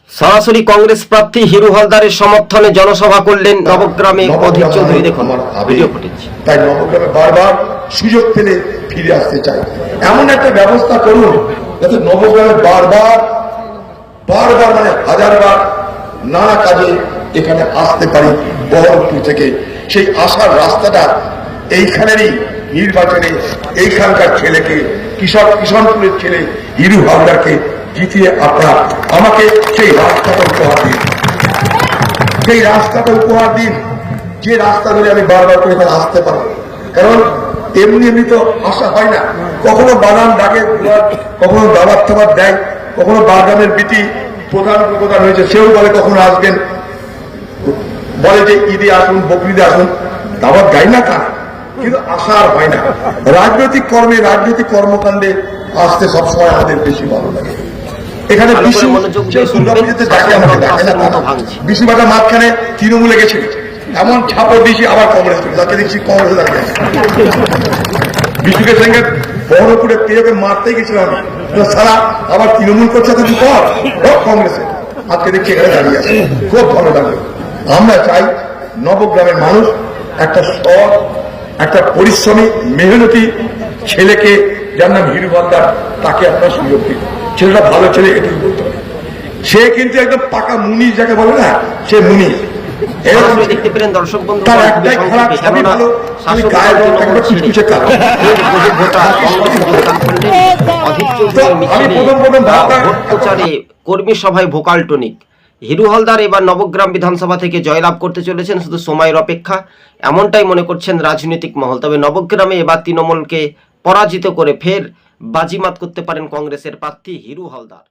সরাসরি কংগ্রেস প্রার্থী হিরু হালদারের সমর্থনে জনসভা করলেন নবগ্রামে অধীর চৌধুরী। দেখুন ভিডিও ফুটেজ। তাই নবগ্রামে বারবার সুযোগ পেলে ফিরে আসতে চাই, এমন একটা ব্যবস্থা করুন যাতে নবগ্রামে বারবার মানে হাজারবার নানা কাজে এখানে আসতে পারি। বহরমপুর থেকে সেই আসার রাস্তাটা এইখানেরই নির্বাচনে এইখানকার ছেলেকে কিষণপুরের ছেলে হিরু হালদারকে জিতিয়ে আপনারা আমাকে সেই রাস্তাটা উপহার দিন, সেই রাস্তাটা উপহার দিন, যে রাস্তা ধরে আমি বারবার করে এখানে আসতে পারবো। কারণ এমনি তো আসা হয় না, কখনো বাগান ডাকে, কখনো দাবার থাবার দেয়, কখনো বাগানের বিটি প্রধান উপপ্রধান হয়েছে সেও বলে কখনো আসবেন, বলে যে ঈদে আসুন, বকরিদে আসুন, দাবার গাই না তা, কিন্তু আসা আর হয় না। রাজনৈতিক কর্মে, রাজনৈতিক কর্মকাণ্ডে আসতে সবসময় আমাদের বেশি ভালো লাগে। এখানে বিশুবাটা মাঝখানে তৃণমূলে গেছিল, এমন ছাপড় দিয়েছি আবার কংগ্রেস তাকে দেখছি কংগ্রেসে দাঁড়িয়ে আছে। বিশুকে সঙ্গে বহরমপুরে পেয়ে মারতে গেছিলাম, সারা আবার তৃণমূল করছে তো কর কংগ্রেসে, আজকে দেখছি এখানে দাঁড়িয়ে আছে। খুব ভালো লাগলো। আমরা চাই নবগ্রামের মানুষ একটা সৎ, একটা পরিশ্রমী, মেহনতি ছেলেকে, যার নাম হিরু হালদার, তাকে আপনার সুযোগ দিন। ছেলেটা ভালো ছেলে, এটুকু বলতে হবে। সে কিন্তু একদম পাকা মুনি, যাকে বলে না, সে মুনি। দেখতে পেলেন দর্শক বন্ধু, তার একটাই খারাপ, সবই ভালো, আমি গায়ের একটা কুচকুচে কালো। প্রচারে কর্মী সভায় ভোকাল টনিক। হিরু হালদার এবার নবগ্রাম বিধানসভা থেকে জয়লাভ করতে চলেছেন, শুধু সময়ের অপেক্ষা, এমনটাই মনে করছেন রাজনৈতিক মহল। তবে নবগ্রামে এবার তৃণমূলকে পরাজিত করে ফের বাজিমাত করতে পারেন কংগ্রেসের প্রার্থী হিরু হালদার।